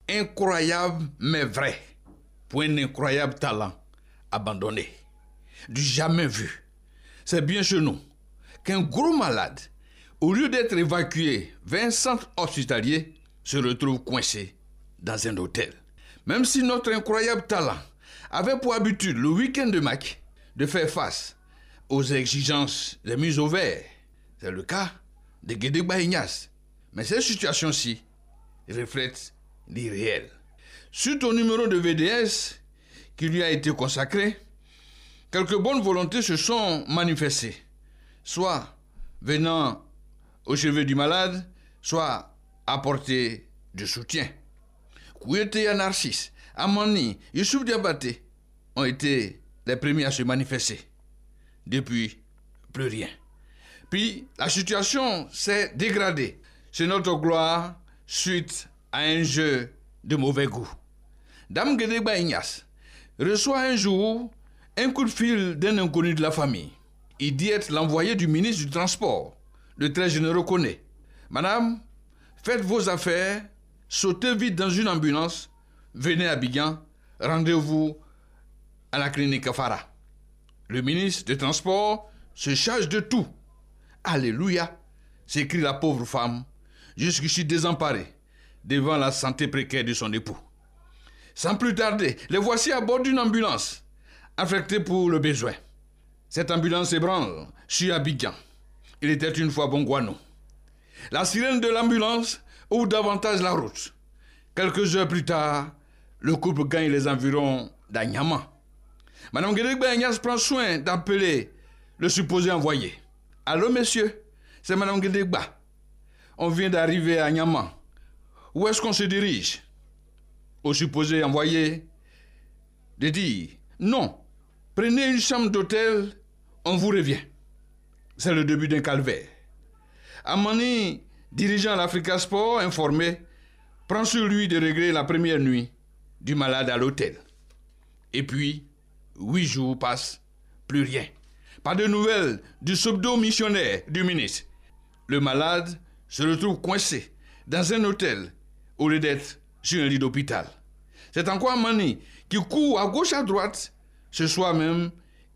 incroyable mais vrai, pour un incroyable talent abandonné, du jamais vu. C'est bien chez nous qu'un gros malade, au lieu d'être évacué vers un centre hospitalier, se retrouve coincé dans un hôtel. Même si notre incroyable talent avait pour habitude le week-end de Mac de faire face aux exigences des mises au vert, c'est le cas de Gedegba Ignace. Mais cette situation-ci reflète l'irréel. Suite au numéro de VDS qui lui a été consacré, quelques bonnes volontés se sont manifestées, soit venant au chevet du malade, soit apporter du soutien. Kouyeté Narcisse, Amani, Youssouf Diabaté ont été les premiers à se manifester. Depuis, plus rien. Puis, la situation s'est dégradée. C'est notre gloire suite à un jeu de mauvais goût. Dame Gedegba Ignace reçoit un jour un coup de fil d'un inconnu de la famille. Il dit être l'envoyé du ministre du Transport, le très généreux Koné. Madame, faites vos affaires, sautez vite dans une ambulance, venez à Abidjan, rendez-vous à la clinique Fara. Le ministre des Transports se charge de tout. Alléluia, s'écrie la pauvre femme, jusqu'ici désemparée, devant la santé précaire de son époux. Sans plus tarder, les voici à bord d'une ambulance, affectée pour le besoin. Cette ambulance ébranle sur Abidjan. Il était une fois Bongouano. La sirène de l'ambulance ouvre davantage la route. Quelques heures plus tard, le couple gagne les environs d'Anyama. Madame Gedegba Ignace prend soin d'appeler le supposé envoyé. Allô, monsieur, c'est Madame Gedegba. On vient d'arriver à Anyama. Où est-ce qu'on se dirige? Au supposé envoyé de dire non, prenez une chambre d'hôtel, on vous revient. C'est le début d'un calvaire. Amani, dirigeant l'Africa Sport, informé, prend sur lui de régler la première nuit du malade à l'hôtel. Et puis, 8 jours passent, plus rien. Pas de nouvelles du pseudo-missionnaire du ministre. Le malade se retrouve coincé dans un hôtel au lieu d'être sur un lit d'hôpital. C'est encore Amani qui court à gauche à droite. Ce soir même,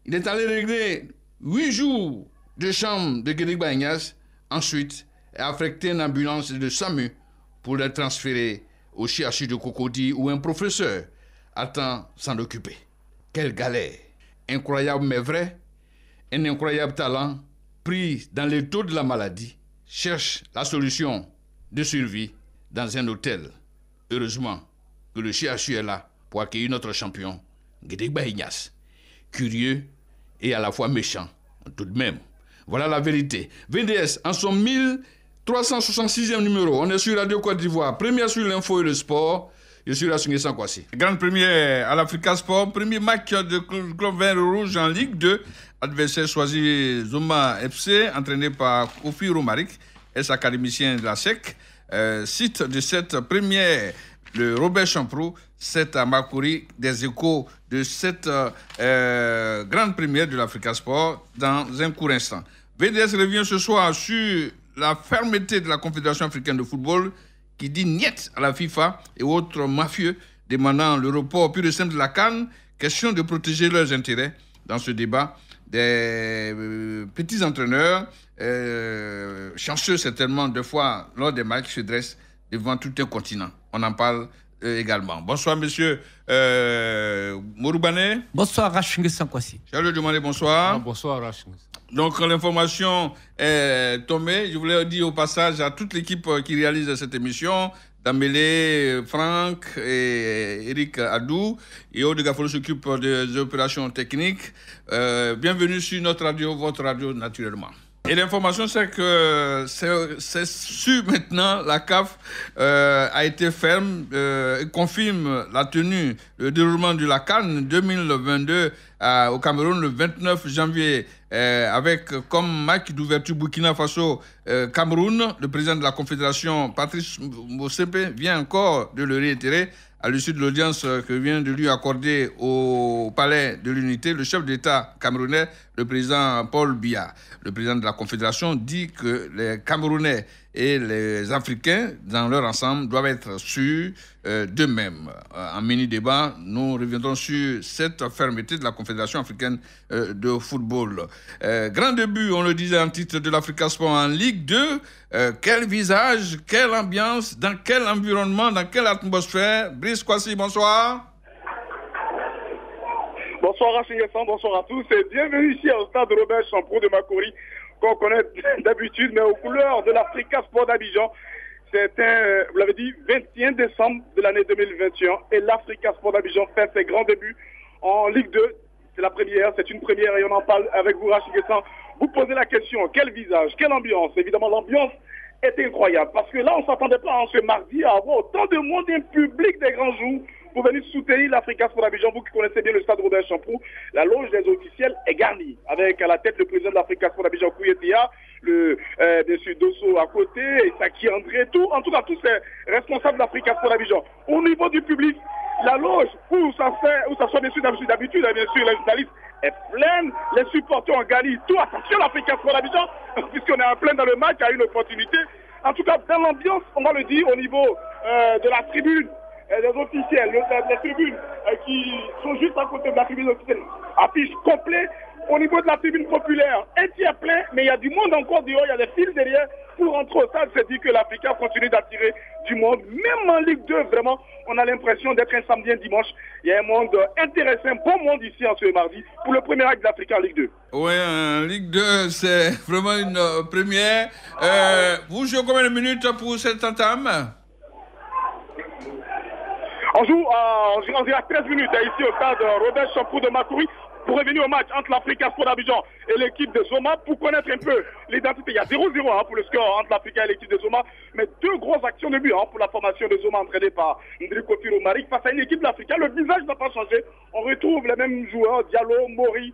il est allé régler 8 jours de chambre de Gedegba Ignace. Ensuite, a affecté une ambulance de SAMU pour le transférer au CHU de Cocody où un professeur attend s'en occuper. Quelle galère! Incroyable mais vrai, un incroyable talent pris dans les taux de la maladie cherche la solution de survie dans un hôtel. Heureusement que le CHU est là pour accueillir notre champion, Gedegba Ignace. Curieux et à la fois méchant, tout de même. Voilà la vérité. VDS, en son 1366e numéro, on est sur Radio Côte d'Ivoire, première sur l'info et le sport. Je suis Rassungi Sankwasi. Grande première à l'Africa Sport, premier match de Club Vert Rouge en Ligue 2. Adversaire choisi Zoma FC, entraîné par Kofi Romaric, ex-académicien de la SEC. Site de cette première, le Robert Champrou, 7 à Makuri, des échos de cette grande première de l'Africa Sport dans un court instant. VDS revient ce soir sur la fermeté de la Confédération africaine de football qui dit niet à la FIFA et autres mafieux demandant le report pur et simple de la CAN. Question de protéger leurs intérêts dans ce débat. Des petits entraîneurs, chanceux certainement, deux fois lors des matchs, se dressent devant tout un continent. On en parle également. Bonsoir, monsieur Mouroubane. Bonsoir, Rassungi Sankwasi. Charles Diomané, bonsoir. Bonsoir, Rassungi. Donc, l'information est tombée. Je voulais dire au passage à toute l'équipe qui réalise cette émission, Dambélé, Franck et Eric Adou, et Aude Gafolo s'occupe des opérations techniques. Bienvenue sur notre radio, votre radio naturellement. Et l'information, c'est que c'est sûr maintenant, la CAF a été ferme, confirme la tenue, le déroulement de la CAN 2022 au Cameroun le 29 janvier, avec comme match d'ouverture Burkina Faso Cameroun. Le président de la Confédération, Patrice Motsepe, vient encore de le réitérer à l'issue de l'audience que vient de lui accorder au Palais de l'Unité le chef d'État camerounais, le président Paul Biya. Le président de la Confédération dit que les Camerounais et les Africains, dans leur ensemble, doivent être sûrs d'eux-mêmes. En mini-débat, nous reviendrons sur cette fermeté de la Confédération africaine de football. Grand début, on le disait en titre de l'Africa Sport en Ligue 2. Quel visage, quelle ambiance, dans quel environnement, dans quelle atmosphère. Brice Kwasi, bonsoir. Bonsoir Rachid Yessan, bonsoir à tous et bienvenue ici au stade Robert Champrou de Makori, qu'on connaît d'habitude, mais aux couleurs de l'Africa Sport d'Abidjan. C'est vous l'avez dit, 21 décembre de l'année 2021 et l'Africa Sport d'Abidjan fait ses grands débuts en Ligue 2. C'est la première, c'est une première et on en parle avec vous Rachid Yessan. Vous posez la question, quel visage, quelle ambiance? Évidemment, l'ambiance est incroyable parce que là, on ne s'attendait pas ce mardi à avoir autant de monde, un public des grands jours pour venir soutenir l'Africa Sport d'Abidjan. Vous qui connaissez bien le stade Robert Champrou, la loge des officiels est garnie avec à la tête le président de l'Africa Sport d'Abidjan, Kouyetia, monsieur Dosso à côté, Saki André, en tout cas tous ces responsables de l'Africa Sport d'Abidjan. Au niveau du public, la loge où ça soit bien sûr d'habitude, bien sûr les journalistes est pleine, les supporters ont gagné tout. Attention l'Africa Sport d'Abidjan, puisqu'on est en plein dans le match, il y a une opportunité. En tout cas, dans l'ambiance, on va le dire, au niveau de la tribune, les officiels, les tribunes qui sont juste à côté de la tribune officielle, affiche complet. Au niveau de la tribune populaire, un tiers plein, mais il y a du monde encore dehors, il y a des fils derrière pour rentrer au stade. C'est dit que l'Africa continue d'attirer du monde. Même en Ligue 2, vraiment, on a l'impression d'être un samedi, un dimanche. Il y a un monde intéressant, un bon monde ici en ce mardi pour le premier acte de l'Africa en Ligue 2. Oui, en Ligue 2, c'est vraiment une première. Vous jouez combien de minutes pour cette entame? On joue à 13 minutes ici au stade Robert Champrou de Makori pour revenir au match entre l'Africa Sport d'Abidjan et l'équipe de Zoma pour connaître un peu l'identité. Il y a 0-0 pour le score entre l'Africa et l'équipe de Zoma, mais deux grosses actions de but pour la formation de Zoma entraînée par Ndriko Firo-Marik face à une équipe de l'Africa. Le visage n'a pas changé. On retrouve les mêmes joueurs, Diallo, Mori,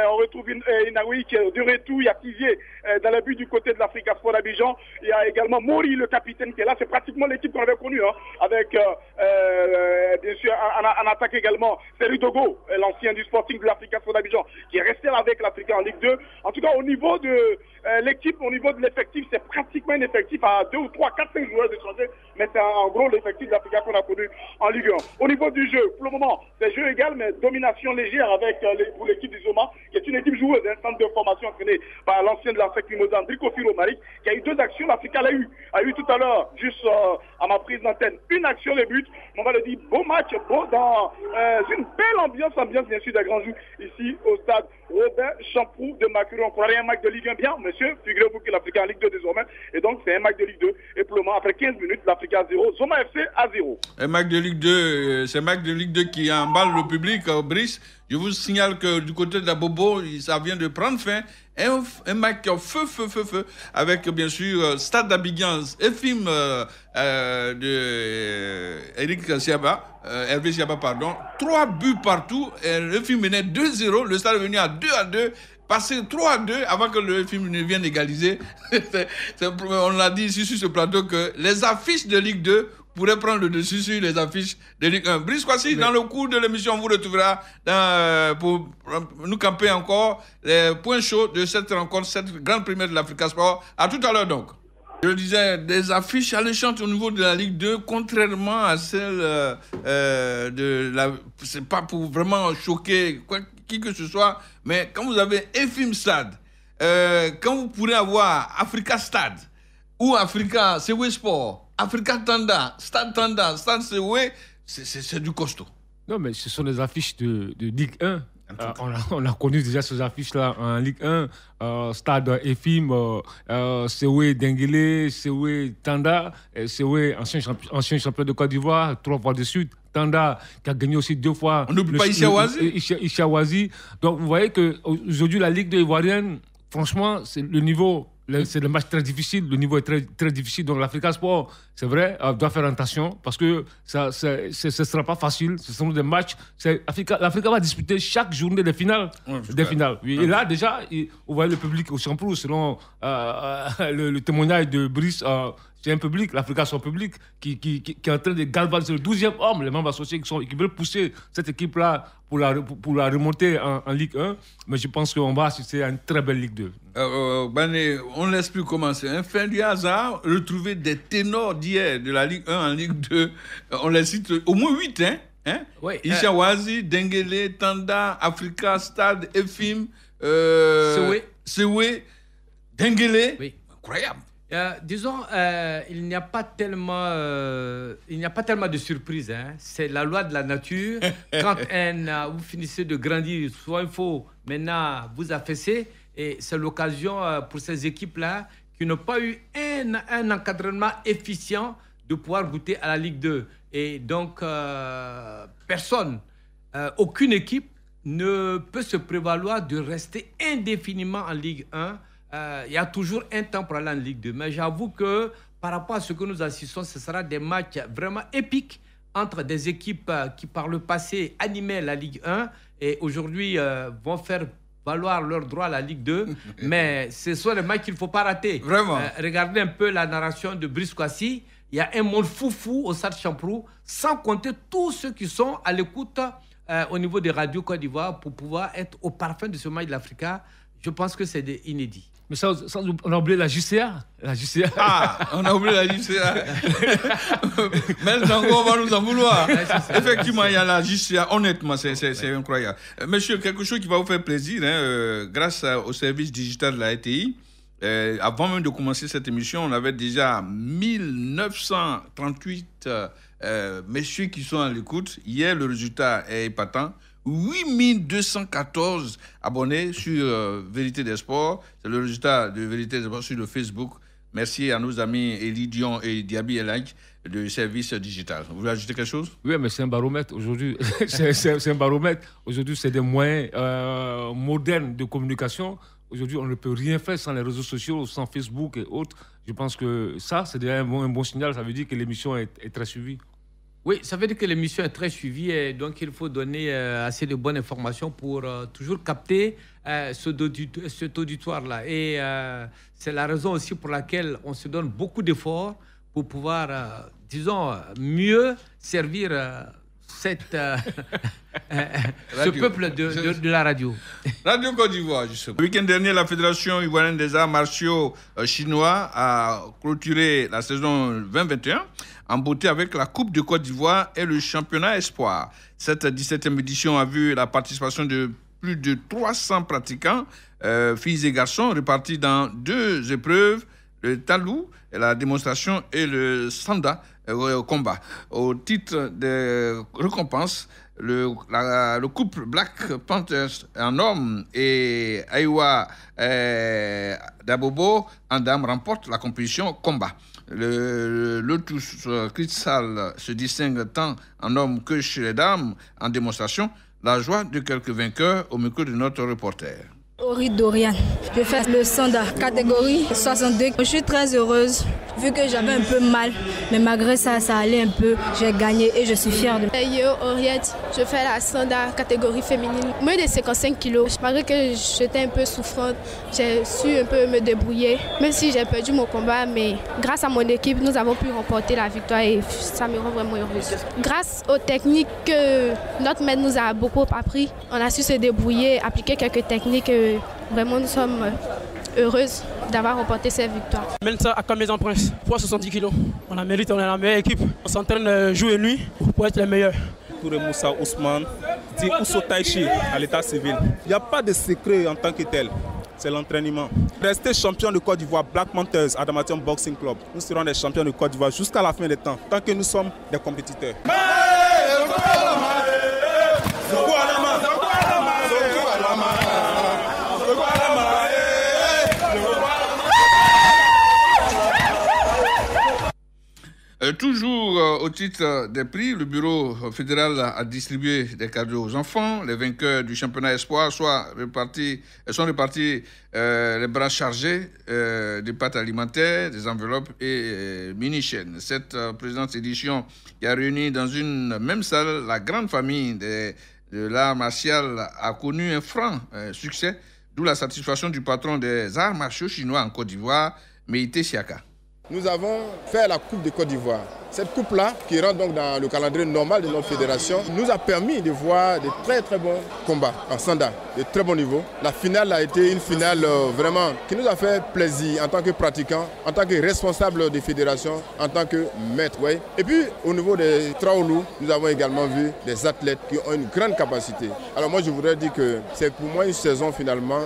on retrouve Inaoui qui est de retour. Il y a Tizier dans le but du côté de l'Africa Sport d'Abidjan. Il y a également Mori, le capitaine qui est là. C'est pratiquement l'équipe qu'on avait connue avec bien sûr en attaque également. C'est Rudogo, l'ancien du Sporting de l'Africa Sport d'Abidjan, qui est resté avec l'Africa en Ligue 2. En tout cas, au niveau de l'équipe, au niveau de l'effectif, c'est pratiquement un effectif à 2 ou 3, 4, 5 joueurs étrangers, mais c'est en gros l'effectif de l'Africa qu'on a connu en Ligue 1. Au niveau du jeu, pour le moment, c'est jeu égal, mais domination légère avec pour l'équipe du Zoma, qui est une équipe joueuse, un centre de formation entraîné par l'ancien de la SEC Mimosa, Ndriko Firo-Marik, qui a eu deux actions. L'Africa a eu tout à l'heure, juste à ma prise d'antenne, une action de but. On va le dire, beau match, beau dans une belle ambiance bien sûr des grands jours ici au stade Robert Champrou de Makori. On croirait un match de Ligue 1 bien, monsieur. Figurez-vous que l'Africa en Ligue 2 désormais. Et donc, c'est un match de Ligue 2. Et pour le moment, après 15 minutes, l'Africa à 0. Zoma FC à 0. Un match de Ligue 2, c'est un match de Ligue 2 qui emballe le public, Brice. Je vous signale que du côté de la Bobo, ça vient de prendre fin. Un match feu, avec bien sûr Stade d'Abidjan et film de Eric Siaba, Hervé Siaba, pardon. 3 buts partout. Et le film menait 2-0. Le stade est venu à 2-2. Passé 3-2 avant que le film ne vienne égaliser. On l'a dit ici sur ce plateau que les affiches de Ligue 2 pourraient prendre le dessus sur les affiches de Ligue 1. Brice Kwasi, dans le cours de l'émission, on vous retrouvera pour nous camper encore les points chauds de cette rencontre, cette grande première de l'Africa Sport. À tout à l'heure donc. Je disais, des affiches alléchantes au niveau de la Ligue 2, contrairement à celle de la... C'est pas pour vraiment choquer qui que ce soit, mais quand vous avez Efim Stade, quand vous pourrez avoir Africa Stade, ou Africa Sewe Sport, Africa Tanda, Stade Sewe, c'est du costaud. Non, mais ce sont des affiches de Ligue 1. On a connu déjà ces affiches-là en Ligue 1. Stade Efim, Sewe Denguele, Sewe Tanda, Sewe ancien champion de Côte d'Ivoire, 3 fois de suite. Tanda, qui a gagné aussi 2 fois. On n'oublie pas Ishawazi. Donc, vous voyez qu'aujourd'hui, la Ligue 2 ivoirienne, franchement, c'est le niveau... C'est le match très difficile, le niveau est très, très difficile. Donc l'Africa Sport, c'est vrai, doit faire attention parce que ce ne sera pas facile. Ce sont des matchs. L'Africa va disputer chaque journée des finales. Oui. Et là, déjà, vous voyez le public au Champrou, selon le témoignage de Brice, C'est un public, l'Africa, son public, qui est en train de galvaniser le 12e homme, les membres associés qui veulent pousser cette équipe-là pour la remonter en Ligue 1. Mais je pense qu'on va assister à une très belle Ligue 2. Bané, on ne laisse plus commencer. Un fin du hasard, retrouver des ténors d'hier de la Ligue 1 en Ligue 2. On les cite au moins 8, hein? Oui, Ishawazi, Dengele, Tanda, Africa, Stade, Efim, Sewe, Dengele. Oui. Incroyable. Disons, il n'y a pas tellement de surprises. Hein. C'est la loi de la nature. Quand vous finissez de grandir, soit il faut maintenant vous affaisser. Et c'est l'occasion pour ces équipes-là qui n'ont pas eu un encadrement efficient de pouvoir goûter à la Ligue 2. Et donc, personne, aucune équipe ne peut se prévaloir de rester indéfiniment en Ligue 1. Il y a toujours un temps pour aller en Ligue 2. Mais j'avoue que par rapport à ce que nous assistons, ce sera des matchs vraiment épiques entre des équipes qui par le passé animaient la Ligue 1 et aujourd'hui vont faire valoir leur droit à la Ligue 2. Mais ce sont les matchs qu'il ne faut pas rater. Vraiment. Regardez un peu la narration de Brice Kwasi. Il y a un monde foufou au Stade Champrou, sans compter tous ceux qui sont à l'écoute au niveau des radios Côte d'Ivoire pour pouvoir être au parfum de ce match de l'Africa. Je pense que c'est inédit. Mais ça, on a oublié la JCA. La JCA. Ah, on a oublié la JCA. Mais on va nous en vouloir. Effectivement, il y a la JCA. Honnêtement, c'est incroyable. Monsieur, quelque chose qui va vous faire plaisir, hein, grâce au service digital de la RTI, avant même de commencer cette émission, on avait déjà 1938 messieurs qui sont à l'écoute. Hier, le résultat est épatant. 8214 abonnés sur Vérité des Sports. C'est le résultat de Vérité des Sports sur le Facebook. Merci à nos amis Elie Dion et Diaby Elank du service digital. Vous voulez ajouter quelque chose? Oui, mais c'est un baromètre. Aujourd'hui, c'est un baromètre. Aujourd'hui, c'est des moyens modernes de communication. Aujourd'hui, on ne peut rien faire sans les réseaux sociaux, sans Facebook et autres. Je pense que ça, c'est déjà un bon signal. Ça veut dire que l'émission est très suivie. Oui, ça veut dire que l'émission est très suivie et donc il faut donner assez de bonnes informations pour toujours capter cet auditoire-là. Et c'est la raison aussi pour laquelle on se donne beaucoup d'efforts pour pouvoir, disons, mieux servir ce peuple de la radio. Radio Côte d'Ivoire, justement. Le week-end dernier, la Fédération ivoirienne des arts martiaux chinois a clôturé la saison 2021 en beauté avec la Coupe de Côte d'Ivoire et le championnat Espoir. Cette 17e édition a vu la participation de plus de 300 pratiquants, filles et garçons, répartis dans 2 épreuves, le talou, la démonstration et le sanda, combat. Au titre des récompenses, le couple Black Panthers en homme et Aiwa Dabobo en dame remporte la compétition combat. Le Lotus Crystal se distingue tant en homme que chez les dames en démonstration. La joie de quelques vainqueurs au micro de notre reporter. Ori Dorian, je fais le Sanda, catégorie 62. Je suis très heureuse vu que j'avais un peu mal, mais malgré ça, ça allait un peu. J'ai gagné et je suis fière de moi. Yo, Oriette, je fais la Sanda, catégorie féminine. Moins de 55 kilos. Malgré que j'étais un peu souffrante, j'ai su un peu me débrouiller. Même si j'ai perdu mon combat, mais grâce à mon équipe, nous avons pu remporter la victoire et ça me rend vraiment heureuse. Grâce aux techniques que notre maître nous a beaucoup appris, on a su se débrouiller, appliquer quelques techniques. Vraiment, nous sommes heureuses d'avoir remporté cette victoire. Melissa à Maison Prince, poids 70 kg. On a mérité, on est la meilleure équipe. On s'entraîne jour et nuit pour être les meilleurs. Touré Moussa Ousmane, dit Ousso Taichi à l'état civil. Il n'y a pas de secret en tant que tel. C'est l'entraînement. Rester champion de Côte d'Ivoire, Black Panthers, Adamastor Boxing Club. Nous serons des champions de Côte d'Ivoire jusqu'à la fin des temps, tant que nous sommes des compétiteurs. Toujours au titre des prix, le bureau fédéral a distribué des cadeaux aux enfants. Les vainqueurs du championnat Espoir sont répartis les bras chargés des pâtes alimentaires, des enveloppes et mini-chaînes. Cette présente édition qui a réuni dans une même salle la grande famille de l'art martial a connu un franc succès, d'où la satisfaction du patron des arts martiaux chinois en Côte d'Ivoire, Meïté Siaka. nous avons fait la Coupe de Côte d'Ivoire. Cette coupe-là, qui rentre donc dans le calendrier normal de notre fédération, nous a permis de voir de très très bons combats en Sanda, de très bon niveau. La finale a été une finale vraiment qui nous a fait plaisir en tant que pratiquants, en tant que responsables de fédération, en tant que maîtres. Ouais. Et puis au niveau des Traolou, nous avons également vu des athlètes qui ont une grande capacité. Alors moi je voudrais dire que c'est pour moi une saison finalement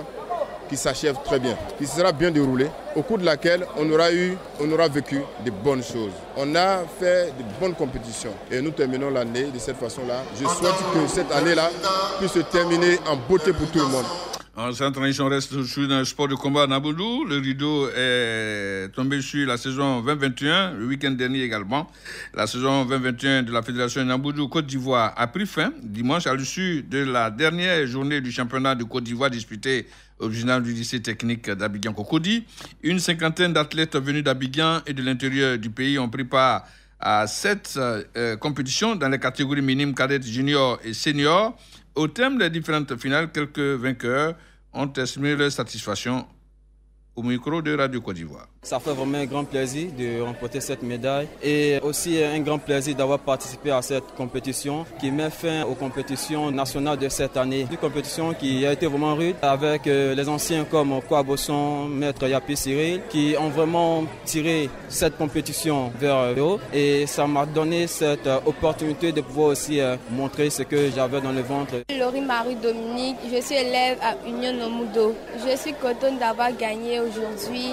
qui s'achève très bien, qui sera bien déroulée, au cours de laquelle on aura vécu de bonnes choses. On a fait de bonnes compétitions et nous terminons l'année de cette façon-là. Je souhaite que cette année-là puisse se terminer en beauté pour tout le monde. Cette transition reste toujours dans le sport de combat à Namboudou. Le rideau est tombé sur la saison 2021, le week-end dernier également. La saison 2021 de la Fédération Namboudou Côte d'Ivoire a pris fin dimanche à l'issue de la dernière journée du championnat de Côte d'Ivoire disputée original du lycée technique d'Abidjan-Cocody. Une cinquantaine d'athlètes venus d'Abidjan et de l'intérieur du pays ont pris part à 7 compétitions dans les catégories minimes, cadettes, juniors et seniors. Au terme des différentes finales, quelques vainqueurs ont exprimé leur satisfaction au micro de Radio Côte d'Ivoire. Ça fait vraiment un grand plaisir de remporter cette médaille et aussi un grand plaisir d'avoir participé à cette compétition qui met fin aux compétitions nationales de cette année. Une compétition qui a été vraiment rude avec les anciens comme Kouabosson, Maître Yapi Cyril qui ont vraiment tiré cette compétition vers le haut et ça m'a donné cette opportunité de pouvoir aussi montrer ce que j'avais dans le ventre. Laurie Marie Dominique, je suis élève à Union Nomudo. Je suis contente d'avoir gagné aujourd'hui.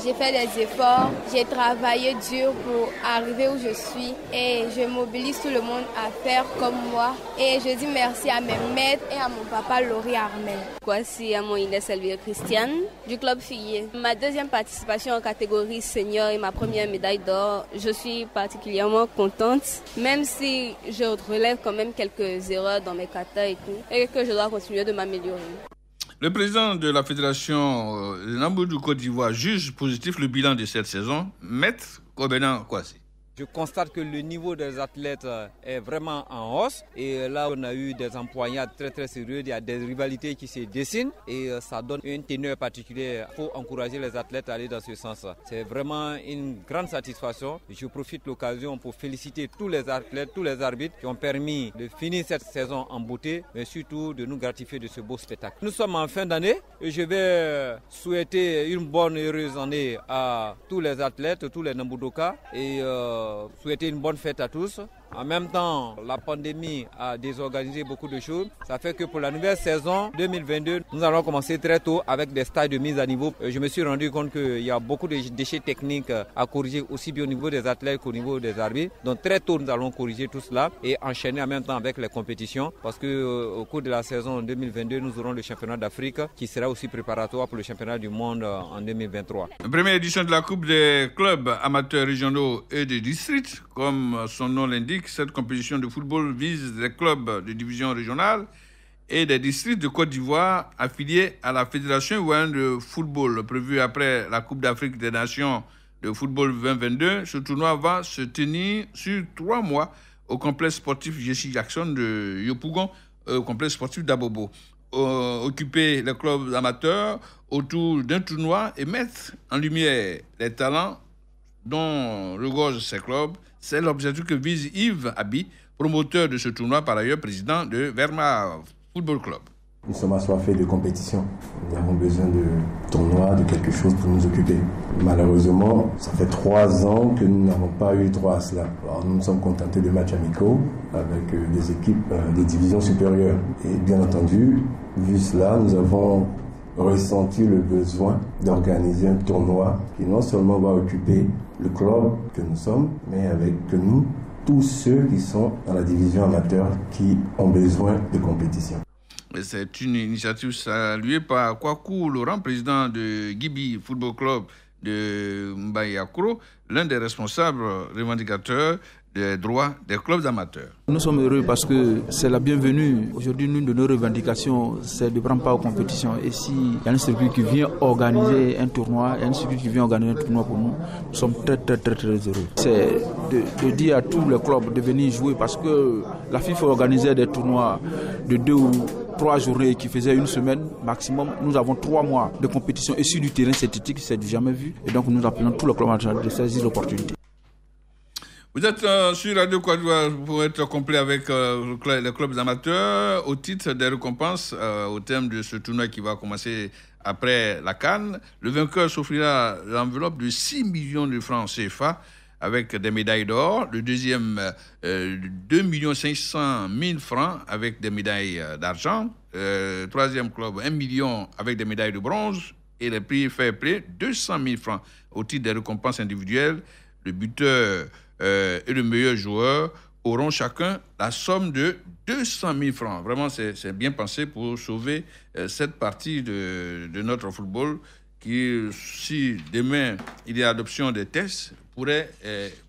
J'ai fait des efforts, j'ai travaillé dur pour arriver où je suis et je mobilise tout le monde à faire comme moi. Et je dis merci à mes maîtres et à mon papa Laurie Armel. Voici à mon Inès Elvire Christiane du club Figuier. Ma deuxième participation en catégorie senior et ma première médaille d'or, je suis particulièrement contente, même si je relève quand même quelques erreurs dans mes katas et tout, et que je dois continuer de m'améliorer. Le président de la Fédération Namboudou Côte d'Ivoire juge positif le bilan de cette saison, Maître Kobenan Kwasi. Je constate que le niveau des athlètes est vraiment en hausse et là on a eu des empoignades très très sérieuses, il y a des rivalités qui se dessinent et ça donne une teneur particulière. Il faut encourager les athlètes à aller dans ce sens. C'est vraiment une grande satisfaction. Je profite de l'occasion pour féliciter tous les athlètes, tous les arbitres qui ont permis de finir cette saison en beauté, mais surtout de nous gratifier de ce beau spectacle. Nous sommes en fin d'année et je vais souhaiter une bonne et heureuse année à tous les athlètes, tous les Namboudoka et souhaiter une bonne fête à tous. En même temps, la pandémie a désorganisé beaucoup de choses. Ça fait que pour la nouvelle saison 2022, nous allons commencer très tôt avec des stages de mise à niveau. Je me suis rendu compte qu'il y a beaucoup de déchets techniques à corriger aussi bien au niveau des athlètes qu'au niveau des arbitres. Donc très tôt, nous allons corriger tout cela et enchaîner en même temps avec les compétitions parce qu'au cours de la saison 2022, nous aurons le championnat d'Afrique qui sera aussi préparatoire pour le championnat du monde en 2023. La première édition de la Coupe des clubs amateurs régionaux et des districts, comme son nom l'indique, cette compétition de football vise les clubs de division régionale et des districts de Côte d'Ivoire affiliés à la Fédération ivoirienne de football. Prévu après la Coupe d'Afrique des Nations de football 2022, ce tournoi va se tenir sur 3 mois au complexe sportif Jessie Jackson de Yopougon, au complexe sportif d'Abobo. Occuper les clubs amateurs autour d'un tournoi et mettre en lumière les talents dont regorgent ces clubs. C'est l'objectif que vise Yves Abi, promoteur de ce tournoi, par ailleurs président de Verma Football Club. Nous sommes assoiffés de compétition. Nous avons besoin de tournois, de quelque chose pour nous occuper. Malheureusement, ça fait 3 ans que nous n'avons pas eu droit à cela. Alors nous nous sommes contentés de matchs amicaux avec des équipes des divisions supérieures. Et bien entendu, vu cela, nous avons ressenti le besoin d'organiser un tournoi qui non seulement va occuper le club que nous sommes, mais avec nous, tous ceux qui sont dans la division amateur qui ont besoin de compétition. C'est une initiative saluée par Kwaku Laurent, président de Gibi Football Club de Mbayakro, l'un des responsables revendicateurs des droits des clubs amateurs. Nous sommes heureux parce que c'est la bienvenue. Aujourd'hui, l'une de nos revendications, c'est de prendre part aux compétitions. Et s'il y a une structure qui vient organiser un tournoi, pour nous, nous sommes très heureux. C'est de dire à tous les clubs de venir jouer parce que la FIFA organisait des tournois de 2 ou 3 journées qui faisaient une semaine maximum, nous avons 3 mois de compétition. Et sur du terrain synthétique, c'est du jamais vu. Et donc nous appelons tout le club national de saisir l'opportunité. Vous êtes sur Radio Côte d'Ivoire pour être complet avec les clubs amateurs au titre des récompenses au terme de ce tournoi qui va commencer après la CAN. Le vainqueur s'offrira l'enveloppe de 6 millions de francs CFA avec des médailles d'or. Le deuxième, 2 500 000 francs avec des médailles d'argent. Troisième club, 1 million avec des médailles de bronze. Et le prix fair play, 200 000 francs au titre des récompenses individuelles. Le buteur et le meilleur joueur auront chacun la somme de 200 000 francs. Vraiment, c'est bien pensé pour sauver cette partie de notre football qui, si demain il y a adoption des tests, pourrait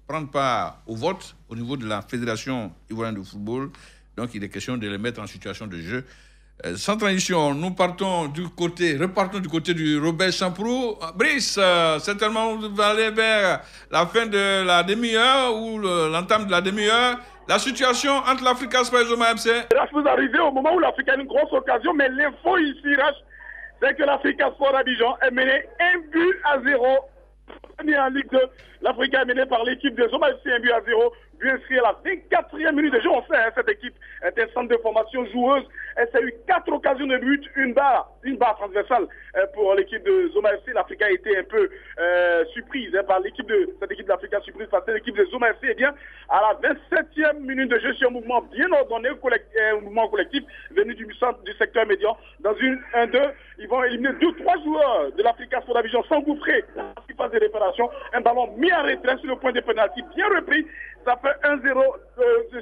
prendre part au vote au niveau de la Fédération ivoirienne de football. Donc, il est question de les mettre en situation de jeu. Sans transition, nous repartons du côté du Robert Champrou. Brice, certainement vous allez vers la fin de la demi-heure ou l'entame de la demi-heure. La situation entre l'Africa Sport et Zoma FC. Vous arrivez au moment où l'Afrique a une grosse occasion, mais l'info ici, c'est que l'Africa Sport Abidjan est mené 1-0. En Ligue 2, l'Afrique est menée par l'équipe de Zoma FC 1-0. Bien inscrit à la 24e minute de jeu. On sait, cette équipe est un centre de formation joueuse. Elle s'est eu 4 occasions de but, une barre transversale pour l'équipe de Zoma FC. L'Afrique a été un peu surprise par cette équipe de l'Afrique surprise parce que l'équipe de Zoma FC, bien, à la 27e minute de jeu, sur un mouvement bien ordonné, un mouvement collectif venu du centre du secteur médian. Dans une 1-2, ils vont éliminer 2-3 joueurs de l'Africa Sport d'Abidjan s'engouffrer dans la phase de réparation. Un ballon mis en retrait sur le point de pénalty, bien repris. Ça fait 1-0,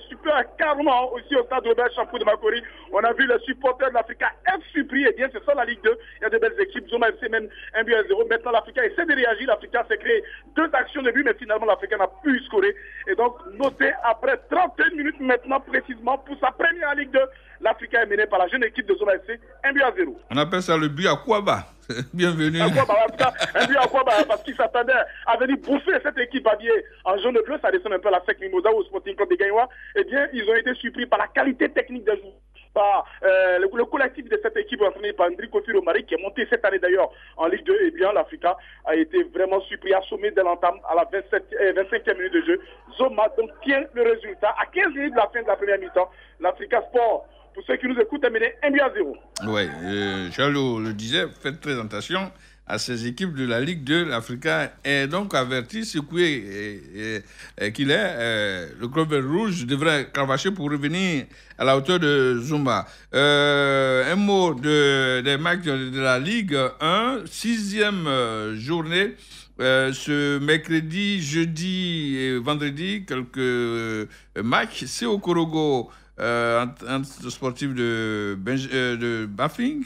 super carrément aussi au stade Robert Champrou de Makori. On a vu les supporters de l'Africa être surpris. Et bien, c'est ça la Ligue 2. Il y a de belles équipes. Zoma FC mène 1-0. Maintenant, l'Africa essaie de réagir. L'Africa s'est créé 2 actions de but, mais finalement, l'Africa n'a pu scorer. Et donc, notez, après 31 minutes maintenant, précisément, pour sa première Ligue 2, l'Africa est menée par la jeune équipe de Zoma FC 1-0. On appelle ça le but à Kouaba. Bienvenue. Un but à Kouaba, parce qu'ils s'attendaient à venir bouffer cette équipe habillée en jaune et bleu. Ça descend un peu à la SEC Mimosa au Sporting Club de Gaïwa. Eh bien, ils ont été surpris par la qualité technique des joueurs. Par le collectif de cette équipe entraîné par Ndri Kofi Romari qui est monté cette année d'ailleurs en Ligue 2. Eh bien, l'Africa a été vraiment surpris, assommé dès l'entame à la 25e minute de jeu. Zoma donc tient le résultat. À 15 minutes de la fin de la première mi-temps, l'Africa Sport, pour ceux qui nous écoutent, est mené 1-0. Oui, Charlot le disait, faites très attention à ces équipes de la Ligue 2. L'Africa est donc averti, secoué qu'il est. Le club rouge devrait cravacher pour revenir à la hauteur de Zuma. Un mot des matchs de la Ligue 1, 6e journée. Ce mercredi, jeudi et vendredi, quelques matchs. C'est au Korogo. Un sportif de Bafing,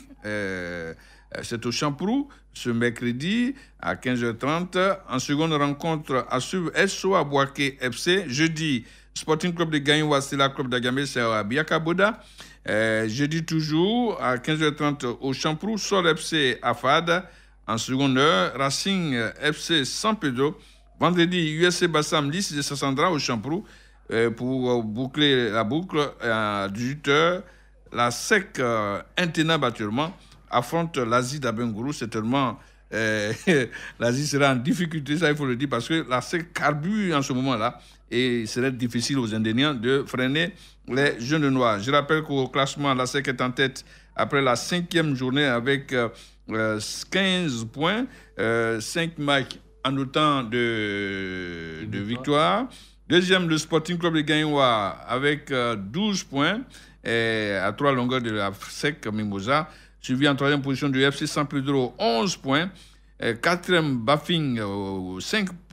c'est au Champrou ce mercredi à 15h30. En seconde rencontre à suivre SOA Boaké FC. Jeudi, Sporting Club de Gaïwa, c'est la club d'Agamé, c'est à Biakaboda. Jeudi toujours à 15h30 au Champrou, Sol FC à Fada. En seconde heure, Racing FC San Pedro. Vendredi, USC Bassam, Lys de Sassandra au Champrou. Pour boucler la boucle, à 18h, la SEC Intena Baturement affronte l'Asie d'Abengourou. Certainement, l'Asie sera en difficulté, ça il faut le dire, parce que la SEC carbure en ce moment-là et il serait difficile aux Indéniens de freiner les jeunes noirs. Je rappelle qu'au classement, la SEC est en tête après la 5e journée avec 15 points, 5 matchs en autant de victoires. Deuxième, le Sporting Club de Gaïwa avec 12 points à 3 longueurs de la SEC Mimosa. Suivi en 3e position du FC San Pedro, 11 points. 4e, Bafing,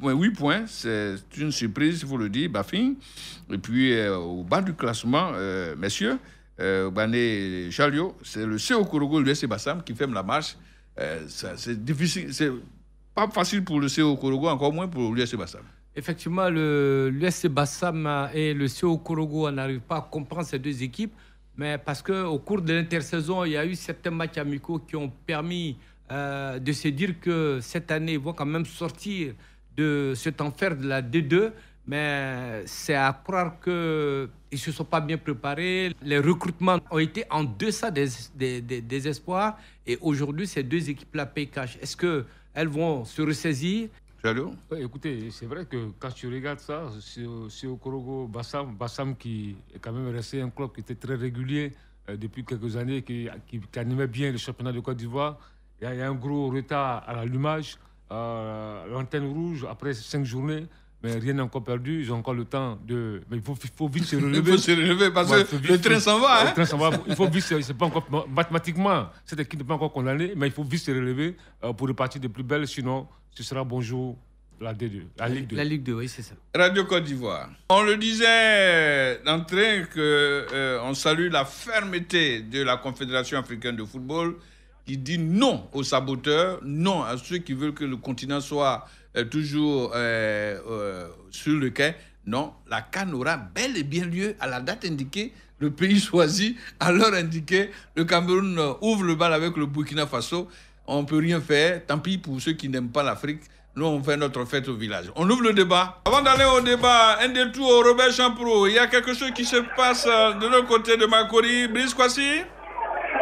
8 points. C'est une surprise, il faut le dire, Bafing. Et puis, au bas du classement, messieurs, Bané Chalio, c'est le CO Korogo, l'USC Bassam, qui ferme la marche. C'est difficile, c'est pas facile pour le CO Korogo, encore moins pour l'USC Bassam. Effectivement, l'USC Bassam et le CO Korogo n'arrivent pas à comprendre ces deux équipes, mais parce qu'au cours de l'intersaison, il y a eu certains matchs amicaux qui ont permis de se dire que cette année, ils vont quand même sortir de cet enfer de la D2. Mais c'est à croire qu'ils ne se sont pas bien préparés. Les recrutements ont été en deçà des espoirs. Et aujourd'hui, ces deux équipes-là payent cash. Est-ce qu'elles vont se ressaisir? Écoutez, c'est vrai que quand tu regardes ça, c'est Okorogo Bassam qui est quand même resté un club qui était très régulier depuis quelques années, qui animait bien le championnat de Côte d'Ivoire. Il y a un gros retard à l'allumage. L'antenne rouge, après 5 journées, mais rien n'est encore perdu. Ils ont encore le temps de. Mais il faut vite se relever. Il faut se relever parce que le train s'en va. Le train s'en va. Il faut vite. C'est pas encore mathématiquement. Cette équipe n'est pas encore condamnée, mais il faut vite se relever pour repartir de plus belle. Sinon, ce sera bonjour la D2, la Ligue 2. La Ligue 2, oui, c'est ça. Radio Côte d'Ivoire. On le disait d'entrée que on salue la fermeté de la Confédération africaine de football qui dit non aux saboteurs, non à ceux qui veulent que le continent soit toujours sur le quai. Non, la CAN aura bel et bien lieu à la date indiquée, le pays choisi, à l'heure indiquée. Le Cameroun ouvre le bal avec le Burkina Faso. On ne peut rien faire. Tant pis pour ceux qui n'aiment pas l'Afrique. Nous, on fait notre fête au village. On ouvre le débat. Avant d'aller au débat, un détour au Robert Champrou. Il y a quelque chose qui se passe de l'autre côté de Makori. Brice Kwasi?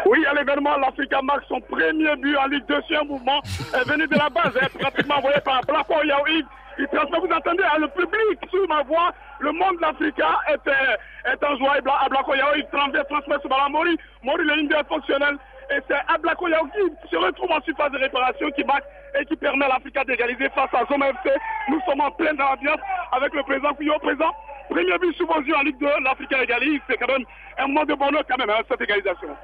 Oui, à l'événement, l'Africa marque son premier but en Ligue 2 sur un mouvement venu de la base, pratiquement envoyé par Blako Yaoui. Il transmet, vous entendez, le public sur ma voix, le monde de l'Africa est en joie à Blako Yaoui. Il transmet ce ballon à Mori. Mori, le ligne fonctionnelle. Et c'est Ablako Yaoui qui se retrouve en surface de réparation, qui marque et qui permet à l'Africa d'égaliser face à Zoma FC. Nous sommes en pleine ambiance avec le président Couillot. Président, premier but sous vos yeux en Ligue 2, l'Africa égalise. C'est quand même un moment de bonheur quand même, cette égalisation.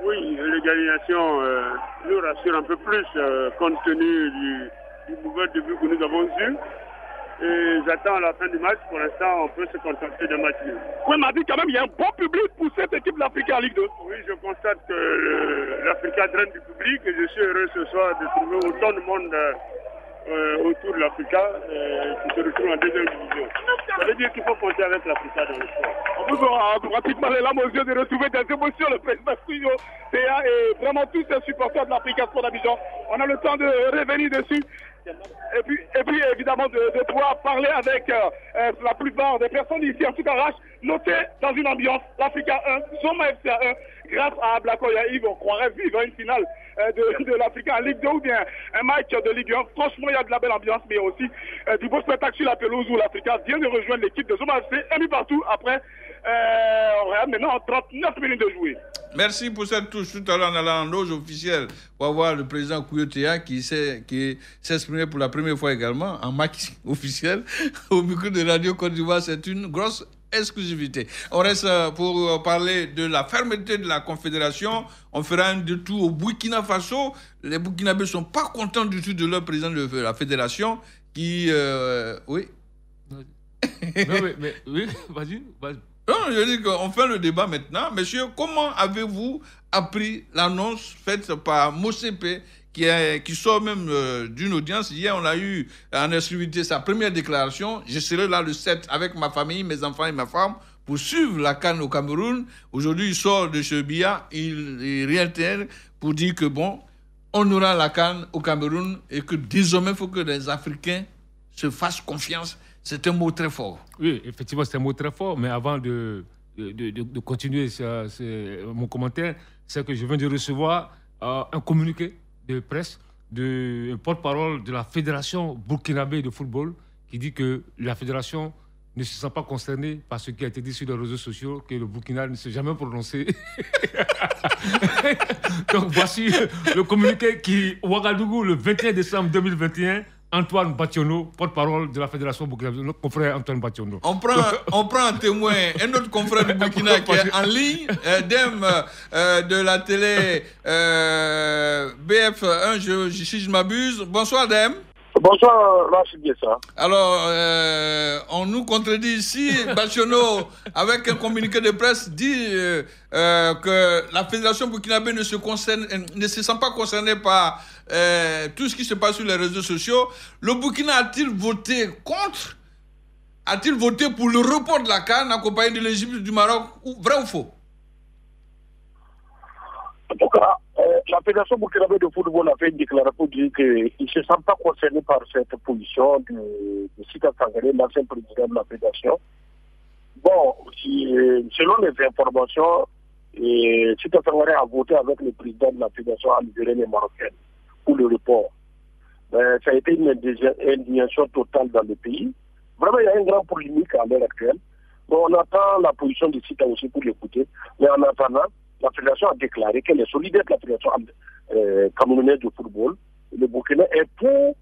Oui, l'égalisation nous rassure un peu plus compte tenu du mauvais début que nous avons eu. Et j'attends la fin du match. Pour l'instant, on peut se contenter de match nul. Oui, m'a dit quand même, il y a un bon public pour cette équipe de l'Africa en Ligue 2. Oui, je constate que l'Africa draine du public et je suis heureux ce soir de trouver autant de monde autour de l'Africa qui se retrouve en deuxième division. Ça veut dire qu'il faut compter avec l'Africa dans le sport. On vous aura pratiquement les larmes aux yeux de retrouver des émotions, le président Couillot, Théa et vraiment tous ces supporters de l'Africa Sport d'Abidjan. On a le temps de revenir dessus. Et puis évidemment de pouvoir parler avec la plupart des personnes ici, en tout cas Rache, noté dans une ambiance, l'Africa 1, Zoma FC 1, grâce à Blako Yaoui, on croirait vivre une finale de l'Africa en Ligue 2 ou bien un match de Ligue 1. Franchement, il y a de la belle ambiance, mais aussi du beau spectacle sur la pelouse où l'Africa vient de rejoindre l'équipe de Zoma FC, et mis partout après. On regarde maintenant 39 minutes de jouer. Merci pour cette touche. Tout à l'heure, on allait en loge officielle pour avoir le président Kouyotea qui s'exprimait pour la première fois également en match officiel au micro de Radio Côte d'Ivoire. C'est une grosse exclusivité. On reste pour parler de la fermeté de la Confédération. On fera un détour au Burkina Faso. Les Burkinabés ne sont pas contents du tout de leur président de la fédération qui... oui. mais oui, vas-y. Non, je dis qu'on fait le débat maintenant. Monsieur, comment avez-vous appris l'annonce faite par Mosepe qui sort même d'une audience? Hier, on a eu en exclusivité sa première déclaration. Je serai là le 7 avec ma famille, mes enfants et ma femme pour suivre la CAN au Cameroun. Aujourd'hui, il sort de ce billet, il réitère pour dire que bon, on aura la CAN au Cameroun et que désormais, il faut que les Africains se fassent confiance. C'est un mot très fort. Oui, effectivement, c'est un mot très fort. Mais avant de continuer mon commentaire, c'est que je viens de recevoir un communiqué de presse de porte-parole de la Fédération burkinabé de football qui dit que la fédération ne se sent pas concernée par ce qui a été dit sur les réseaux sociaux, que le Burkina ne s'est jamais prononcé. Donc voici le communiqué qui, Ouagadougou, le 21 décembre 2021, Antoine Bationo, porte-parole de la Fédération burkinabé, notre confrère Antoine Bationo. On prend en témoin un autre confrère du Burkina qui est en ligne, de la télé BF1, si je m'abuse. Bonsoir, Dem. Bonsoir, là, c'est bien ça. Alors, on nous contredit ici. Bationo, avec un communiqué de presse, dit que la Fédération burkinabé ne se sent pas concernée par tout ce qui se passe sur les réseaux sociaux. Le Burkina a-t-il voté contre? A-t-il voté pour le report de la CAN accompagné de l'Égypte, du Maroc? Vrai ou faux? En tout cas, la Fédération burkinabé de football a fait une déclaration pour dire qu'il ne se sent pas concerné par cette position de Sita Sangaré, l'ancien président de la Fédération. Bon, selon les informations, Sita Sangaré a voté avec le président de la Fédération algérienne et marocaine pour le report. Ça a été une indignation totale dans le pays. Vraiment, il y a une grande polémique à l'heure actuelle. Bon, on attend la position de Sita aussi pour l'écouter. Mais en attendant, la Fédération a déclaré qu'elle est solidaire de la Fédération camerounaise de football. Le Burkina est pour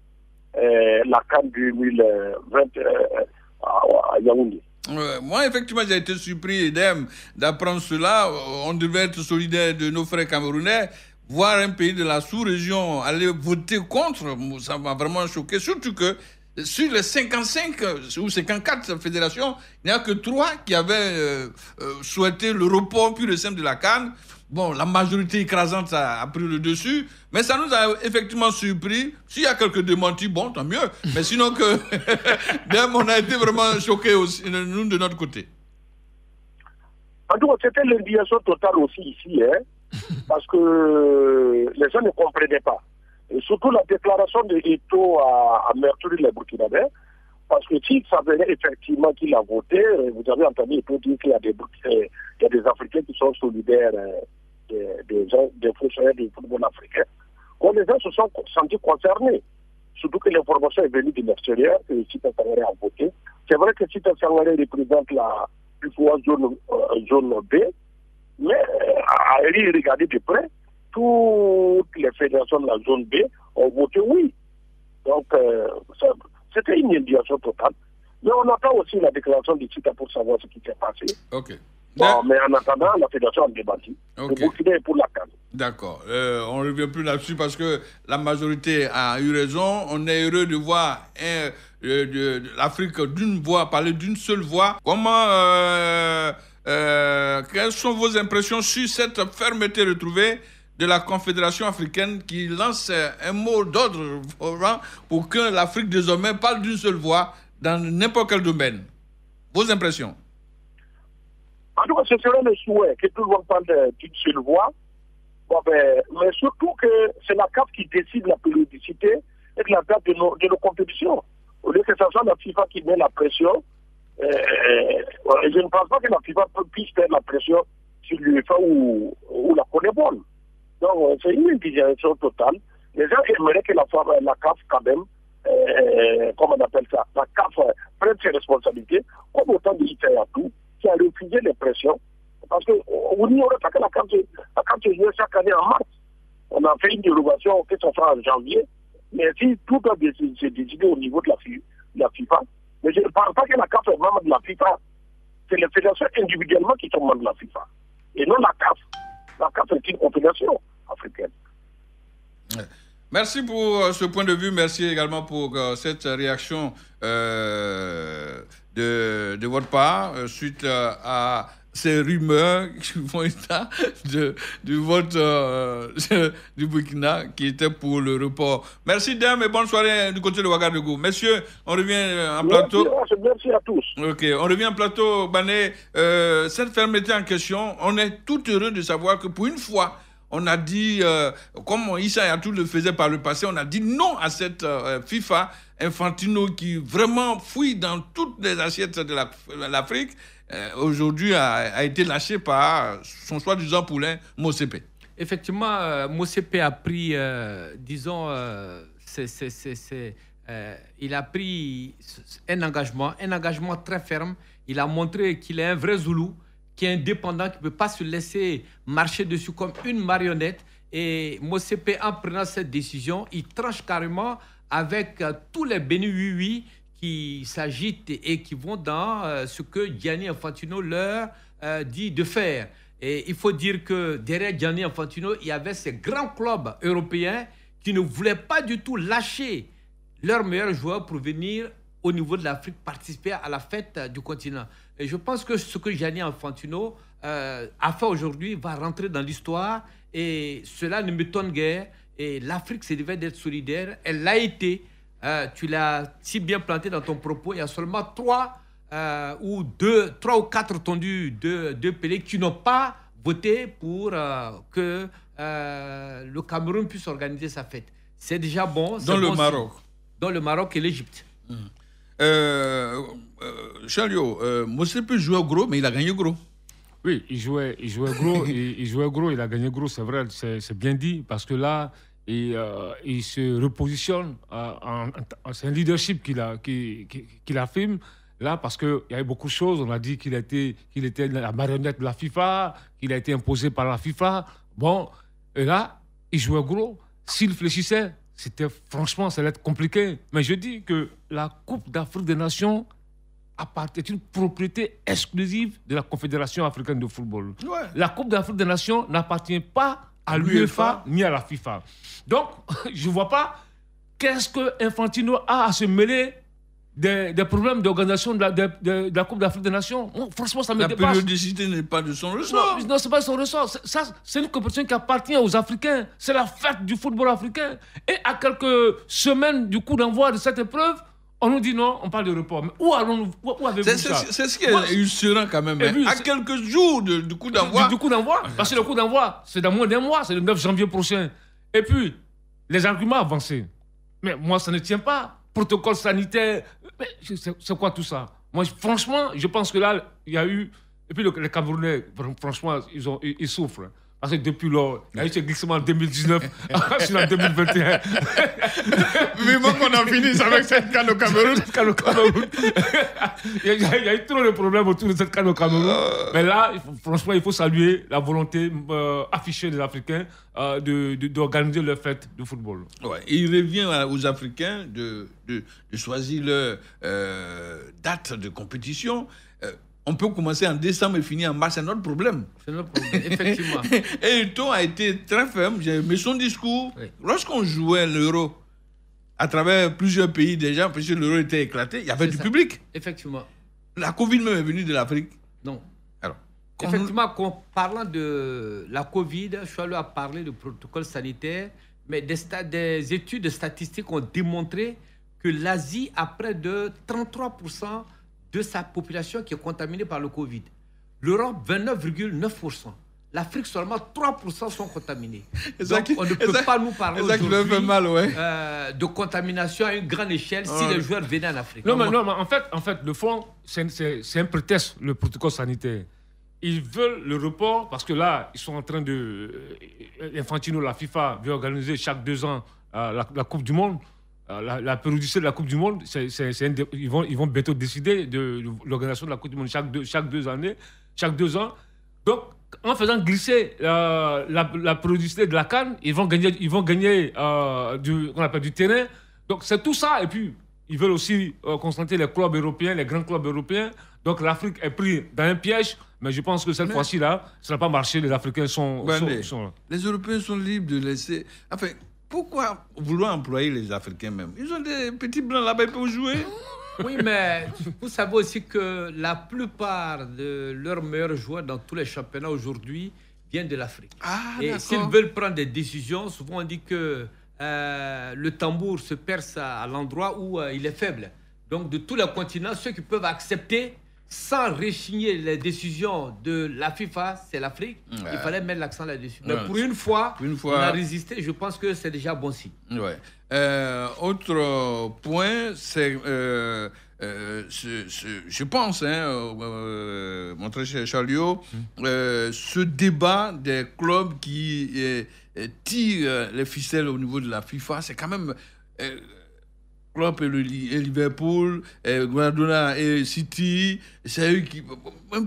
la CAN 2020 à Yaoundé. Moi, effectivement, j'ai été surpris d'apprendre cela. On devait être solidaire de nos frères camerounais. Voir un pays de la sous-région aller voter contre, ça m'a vraiment choqué. Surtout que sur les 55 ou 54 fédérations, il n'y a que 3 qui avaient souhaité le report pur et simple de la CAN. Bon, la majorité écrasante a pris le dessus, mais ça nous a effectivement surpris. S'il y a quelques démentis, bon, tant mieux. Mais sinon que, on a été vraiment choqués aussi, nous, de notre côté. En tout cas, c'était l'indignation totale aussi ici, parce que les gens ne comprenaient pas. Et surtout la déclaration de Eto'o à Merturi, les Burkinabés, parce que s'il s'avérait effectivement qu'il a voté, vous avez entendu Eto'o dire qu'il y a des Africains qui sont solidaires des fonctionnaires du football africain. Quand les gens se sont sentis concernés, surtout que l'information est venue de l'extérieur, que Sita Sangaré a voté. C'est vrai que Sita Sangaré représente la plus forte zone B, mais à regarder de près, toutes les fédérations de la zone B ont voté oui. Donc, c'était une indignation totale. Mais on attend aussi la déclaration de Sita pour savoir ce qui s'est passé. Ok. Bon, mais en attendant, la fédération a débattu. Okay. Le Burkina est pour la CAN. D'accord. On ne revient plus là-dessus parce que la majorité a eu raison. On est heureux de voir l'Afrique parler d'une seule voix. Comment, quelles sont vos impressions sur cette fermeté retrouvée de la Confédération africaine qui lance un mot d'ordre pour que l'Afrique désormais parle d'une seule voix dans n'importe quel domaine? Vos impressions? En tout cas, ce serait le souhait que tout le monde parle d'une seule voix. Bon, mais surtout que c'est la CAF qui décide la périodicité et la date de nos compétitions. Au lieu que ce soit la FIFA qui met la pression, je ne pense pas que la FIFA puisse mettre la pression sur l'UEFA ou la CONMEBOL. Donc, c'est une indignation totale. Les gens aimeraient que la CAF, quand même, comment on appelle ça, la CAF prenne ses responsabilités, comme autant de Itayatou, qui a refusé les pressions. Parce que vous n'ignorez pas que la CAF se joue chaque année en mars. On a fait une dérogation que ça sera en janvier. Mais si tout doit se décider au niveau de la FIFA, mais je ne parle pas que la CAF est membre de la FIFA. C'est les fédérations individuellement qui sont membres de la FIFA. Et non la CAF. La CAF est une confédération africaine. Merci pour ce point de vue. Merci également pour cette réaction de votre part suite à ces rumeurs qui vont être du vote du Burkina qui était pour le report. Merci Dame et bonne soirée du côté de Ouagadougou. Messieurs, on revient en plateau. Merci à tous. Ok, on revient en plateau, Bané. Cette fermeté en question, on est tout heureux de savoir que pour une fois, on a dit, comme Issa Hayatou le faisait par le passé, on a dit non à cette FIFA Infantino qui vraiment fouille dans toutes les assiettes de l'Afrique. Aujourd'hui a été lâché par son soi-disant poulain Motsepe. Effectivement, Motsepe a pris, il a pris un engagement très ferme. Il a montré qu'il est un vrai Zoulou, qui est indépendant, qui ne peut pas se laisser marcher dessus comme une marionnette. Et Motsepe, en prenant cette décision, il tranche carrément avec tous les bénis oui qui s'agitent et qui vont dans ce que Gianni Infantino leur dit de faire. Et il faut dire que derrière Gianni Infantino, il y avait ces grands clubs européens qui ne voulaient pas du tout lâcher leurs meilleurs joueurs pour venir au niveau de l'Afrique participer à la fête du continent. Et je pense que ce que Gianni Infantino a fait aujourd'hui va rentrer dans l'histoire et cela ne m'étonne guère. Et l'Afrique se devait d'être solidaire. Elle l'a été. Tu l'as si bien planté dans ton propos. Il y a seulement 3 ou 4 tondus de Pelé qui n'ont pas voté pour que le Cameroun puisse organiser sa fête. C'est déjà bon. Dans le Maroc. Dans le Maroc et l'Égypte. Chalio, Mosé peut jouer gros, mais il a gagné gros. Oui, il jouait gros, il jouait gros, il a gagné gros, c'est vrai, c'est bien dit, parce que là, il se repositionne, c'est un leadership qu'il affirme, là, parce qu'il y avait beaucoup de choses, on a dit qu'il était la marionnette de la FIFA, qu'il a été imposé par la FIFA, bon, et là, il jouait gros, s'il fléchissait, franchement, ça allait être compliqué, mais je dis que la Coupe d'Afrique des Nations est une propriété exclusive de la Confédération africaine de football. Ouais. La Coupe d'Afrique des Nations n'appartient pas à l'UEFA ni à la FIFA. Donc, je ne vois pas qu'est-ce que Infantino a à se mêler des problèmes d'organisation de la Coupe d'Afrique des Nations. Bon, franchement, ça me dépasse. La périodicité n'est pas de son ressort. Non, ce n'est pas de son ressort. C'est une compétition qui appartient aux Africains. C'est la fête du football africain. Et à quelques semaines du coup d'envoi de cette épreuve, on nous dit non, on parle de report. Mais où avez-vous ça? C'est ce qui est illustrant quand même. Hein. À quelques jours du coup d'envoi. Du coup d'envoi. Parce que le coup d'envoi, c'est dans moins d'un mois, c'est le 9 janvier prochain. Et puis, les arguments avancés. Mais moi, ça ne tient pas. Protocole sanitaire. C'est quoi tout ça? Moi, franchement, je pense que là, il y a eu... Et puis les Camerounais, franchement, ils souffrent. Parce que depuis lors, il y a eu ce glissement en 2019, sur en 2021. Vivement qu'on en finisse avec cette canne au Cameroun. Il y a eu trop de problèmes autour de cette canne au Cameroun. Mais là, franchement, il faut saluer la volonté affichée des Africains d'organiser leur fête de football. Ouais, il revient aux Africains de choisir leur date de compétition. On peut commencer en décembre et finir en mars, c'est notre problème. C'est notre problème, effectivement. Et Hilton a été très ferme, j'ai aimé son discours. Oui. Lorsqu'on jouait l'euro, à travers plusieurs pays déjà, parce que l'euro était éclaté, il y avait du public. Effectivement. La Covid même est venue de l'Afrique. Non. Alors, effectivement, parlant de la Covid, Chalio a parlé du protocole sanitaire, mais des études statistiques ont démontré que l'Asie a près de 33% de sa population qui est contaminée par le Covid. L'Europe, 29,9%. L'Afrique, seulement 3% sont contaminés. Donc, on ne peut pas nous parler aujourd'hui de contamination à une grande échelle si les joueurs venaient en Afrique. Non, mais en fait, le fond, c'est un prétexte, le protocole sanitaire. Ils veulent le report parce que là, ils sont en train de... Infantino, la FIFA, veut organiser chaque 2 ans la Coupe du Monde. La périodicité de la Coupe du Monde, ils vont bientôt décider de l'organisation de la Coupe du Monde chaque 2 ans. Donc, en faisant glisser la périodicité de la CAN, ils vont gagner qu'on appelle du terrain. Donc, c'est tout ça. Et puis, ils veulent aussi concentrer les clubs européens, les grands clubs européens. Donc, l'Afrique est prise dans un piège. Mais je pense que cette fois-ci-là, ça n'a pas marché. Les Africains sont là. Les Européens sont libres de laisser... Enfin, pourquoi vouloir employer les Africains même? Ils ont des petits blancs là-bas, ils peuvent jouer. Oui, mais vous savez aussi que la plupart de leurs meilleurs joueurs dans tous les championnats aujourd'hui viennent de l'Afrique. Et s'ils veulent prendre des décisions, souvent on dit que le tambour se perce à l'endroit où il est faible. Donc de tous les continents, ceux qui peuvent accepter sans rechigner les décisions de la FIFA, c'est l'Afrique. Ouais. Il fallait mettre l'accent là-dessus. Mais pour une fois, on a résisté. Je pense que c'est déjà bon signe. Ouais. Autre point, c'est... je pense, mon très cher Chalio, ce débat des clubs qui tirent les ficelles au niveau de la FIFA, c'est quand même... Klopp et Liverpool, Guardiola et City, c'est eux qui...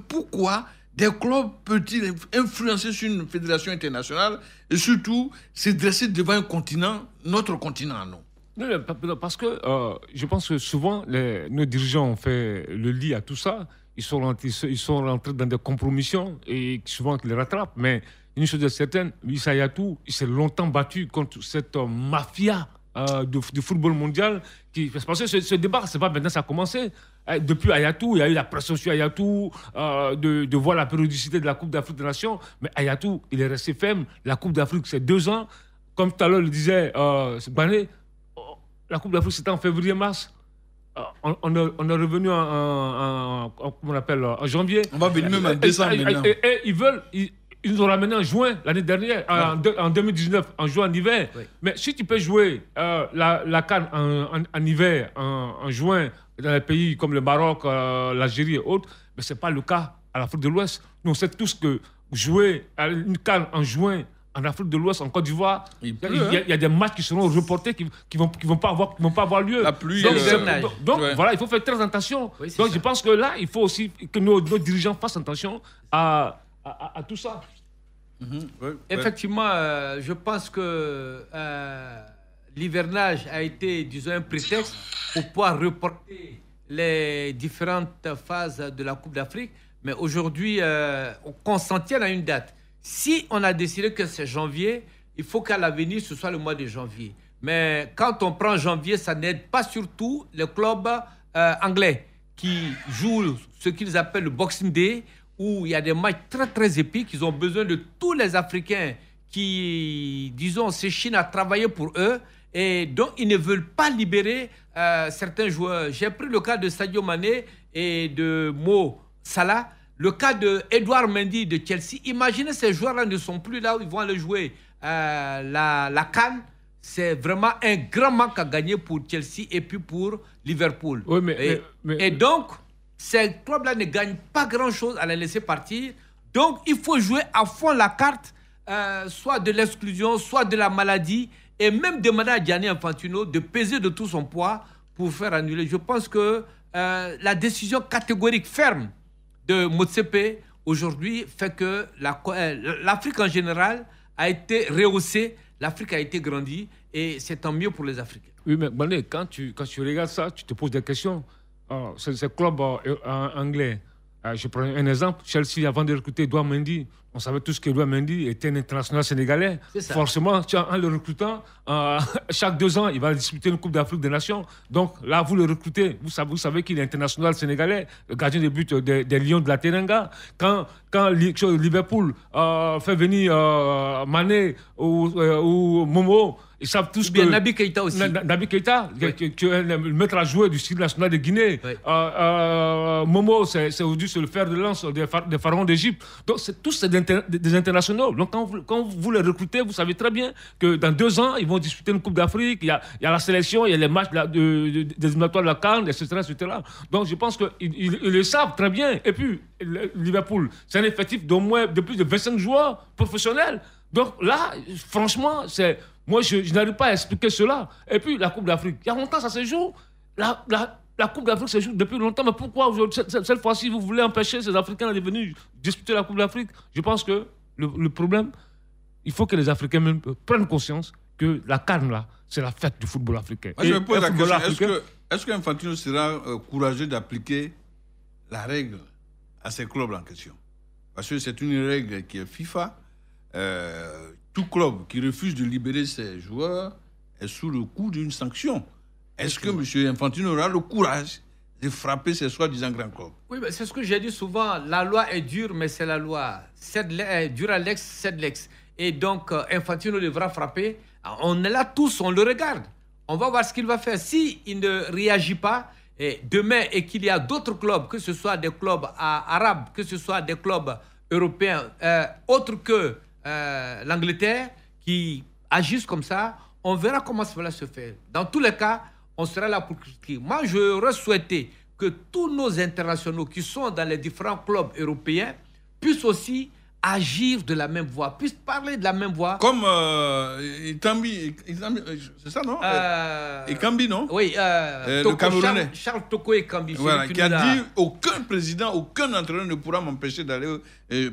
Pourquoi des clubs peuvent-ils influencer sur une fédération internationale et surtout se dresser devant un continent, notre continent, non? Parce que je pense que souvent, nos dirigeants ont fait le lit à tout ça. Ils sont rentrés dans des compromissions et souvent ils les rattrapent. Mais une chose est certaine, Issa Hayatou, il s'est longtemps battu contre cette mafia du football mondial. Parce que ce débat, c'est pas maintenant ça a commencé. Depuis Hayatou, il y a eu la pression sur Hayatou de voir la périodicité de la Coupe d'Afrique des Nations. Mais Hayatou, il est resté ferme. La Coupe d'Afrique, c'est 2 ans. Comme tout à l'heure le disait Bané, la Coupe d'Afrique, c'était en février-mars. On est revenu comment on appelle, en janvier. On va venir même en décembre maintenant. Et ils veulent ils nous ont ramené en juin l'année dernière, en 2019, en juin en hiver. Oui. Mais si tu peux jouer la CAN en hiver, en juin, dans les pays comme le Maroc, l'Algérie et autres, mais ce n'est pas le cas à l'Afrique de l'Ouest. Nous, on sait tous que jouer une CAN en juin, en Afrique de l'Ouest, en Côte d'Ivoire, il y a des matchs qui seront reportés, qui vont pas avoir lieu. La pluie, donc voilà, il faut faire très attention. Oui, donc je pense que là, il faut aussi que nos dirigeants fassent attention à tout ça. Effectivement, je pense que l'hivernage a été, disons, un prétexte pour pouvoir reporter les différentes phases de la Coupe d'Afrique. Mais aujourd'hui, qu'on s'en tienne à une date. Si on a décidé que c'est janvier, il faut qu'à l'avenir, ce soit le mois de janvier. Mais quand on prend janvier, ça n'aide pas surtout les clubs anglais qui jouent ce qu'ils appellent le Boxing Day, où il y a des matchs très, très épiques. Ils ont besoin de tous les Africains qui, disons, s'échinent à travailler pour eux. Et donc, ils ne veulent pas libérer certains joueurs. J'ai pris le cas de Sadio Mané et de Mo Salah. Le cas de Edouard Mendy de Chelsea. Imaginez, ces joueurs-là ne sont plus là où ils vont aller jouer la CAN. C'est vraiment un grand manque à gagner pour Chelsea et puis pour Liverpool. Oui, et donc, ces clubs-là ne gagnent pas grand-chose à les laisser partir. Donc, il faut jouer à fond la carte, soit de l'exclusion, soit de la maladie, et même demander à Gianni Infantino de peser de tout son poids pour faire annuler. Je pense que la décision catégorique ferme de Motsepe aujourd'hui fait que l'Afrique en général a été rehaussée, l'Afrique a été grandie et c'est tant mieux pour les Africains. Oui, mais Mané, quand tu regardes ça, tu te poses des questions. Ces clubs anglais, je prends un exemple. Chelsea, avant de recruter Edouard Mendy, on savait tous qu'Edouard Mendy était un international sénégalais. Forcément, en le recrutant, chaque 2 ans, il va disputer une Coupe d'Afrique des Nations. Donc là, vous le recrutez. Vous savez qu'il est international sénégalais, le gardien de but des Lions de la Teranga. Quand Liverpool fait venir Mané ou Momo, ils savent tous que... Naby Keïta aussi. Naby Keïta, qui est le maître à jouer du style national de Guinée. Oui. Momo, c'est aujourd'hui le fer de lance des pharaons d'Égypte. Donc, tous des internationaux. Donc, quand vous les recrutez, vous savez très bien que dans 2 ans, ils vont disputer une Coupe d'Afrique. Il y a la sélection, il y a les matchs des éliminatoires de la CAN, etc., etc. Donc, je pense qu'ils le savent très bien. Et puis, Liverpool, c'est un effectif de plus de 25 joueurs professionnels. Donc, là, franchement, moi, je n'arrive pas à expliquer cela. Et puis, la Coupe d'Afrique, il y a longtemps, ça se joue. La Coupe d'Afrique se joue depuis longtemps. Mais pourquoi aujourd'hui, cette fois-ci, vous voulez empêcher ces Africains de venir disputer la Coupe d'Afrique? Je pense que le problème, il faut que les Africains même prennent conscience que la CAN, là, c'est la fête du football africain. Moi, je me pose la question, est-ce qu'Infantino sera courageux d'appliquer la règle à ces clubs en question? Parce que c'est une règle qui est FIFA. Tout club qui refuse de libérer ses joueurs est sous le coup d'une sanction. Est-ce que M. Infantino aura le courage de frapper ces soi-disant grands clubs? Oui, mais c'est ce que j'ai dit souvent. La loi est dure, mais c'est la loi. Dura lex, sed lex. Et donc, Infantino devra frapper. On est là tous, on le regarde. On va voir ce qu'il va faire. S'il ne réagit pas, demain, et qu'il y a d'autres clubs, que ce soit des clubs arabes, que ce soit des clubs européens, autres que l'Angleterre, qui agissent comme ça, on verra comment cela se fait. Dans tous les cas, on sera là pour critiquer. Moi, j'aurais souhaité que tous nos internationaux qui sont dans les différents clubs européens puissent aussi agir de la même voix, puissent parler de la même voix. Comme Ikambi, c'est ça, non? Ikambi, non? Oui, le Camerounais. Charles Toko Ikambi. Voilà, qui a dit aucun président, aucun entraîneur ne pourra m'empêcher d'aller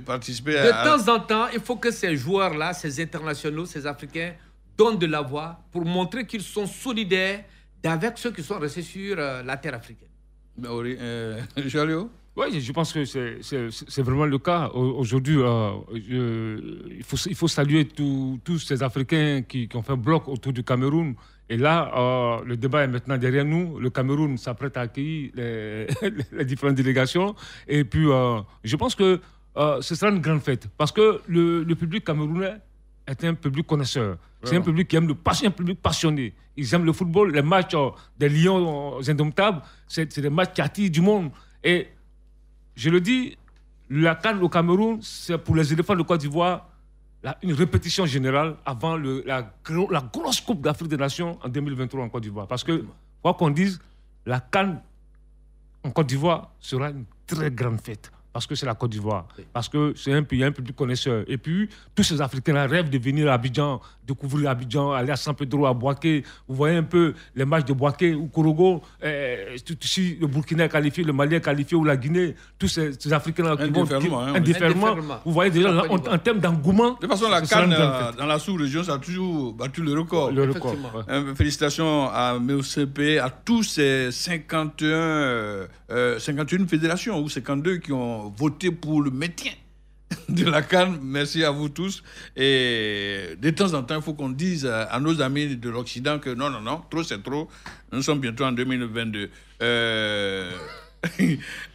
participer de temps en temps, il faut que ces joueurs-là, ces internationaux, ces Africains, donnent de la voix pour montrer qu'ils sont solidaires avec ceux qui sont restés sur la terre africaine. Jalio? Oui, je pense que c'est vraiment le cas. Aujourd'hui, il faut saluer tous ces Africains qui ont fait un bloc autour du Cameroun. Et là, le débat est maintenant derrière nous. Le Cameroun s'apprête à accueillir les différentes délégations. Et puis, je pense que ce sera une grande fête. Parce que le public camerounais est un public connaisseur. C'est un public qui aime un public passionné. Ils aiment le football. Les matchs des Lions indomptables, c'est des matchs qui attirent du monde. Et je le dis, la CAN au Cameroun, c'est pour les éléphants de Côte d'Ivoire une répétition générale avant la grosse Coupe d'Afrique des Nations en 2023 en Côte d'Ivoire. Parce que, quoi qu'on dise, la CAN en Côte d'Ivoire sera une très grande fête. Parce que c'est la Côte d'Ivoire. Parce que c'est un pays, un public connaisseur. Et puis, tous ces Africains-là rêvent de venir à Abidjan, découvrir Abidjan, aller à San Pedro, à Bouaké. Vous voyez un peu les matchs de Bouaké ou Korogo. Si le Burkina est qualifié, le Mali est qualifié ou la Guinée, tous ces Africains-là qui vont indifféremment. Vous voyez déjà, là, en termes d'engouement. De toute façon, la CAN dans la sous-région, ça a toujours battu le record. Le record. Félicitations à MEOCP, à tous ces 51 fédérations ou 52 qui ont voté pour le maintien de la CAN. Merci à vous tous. Et de temps en temps, il faut qu'on dise à nos amis de l'Occident que non, trop c'est trop. Nous sommes bientôt en 2022.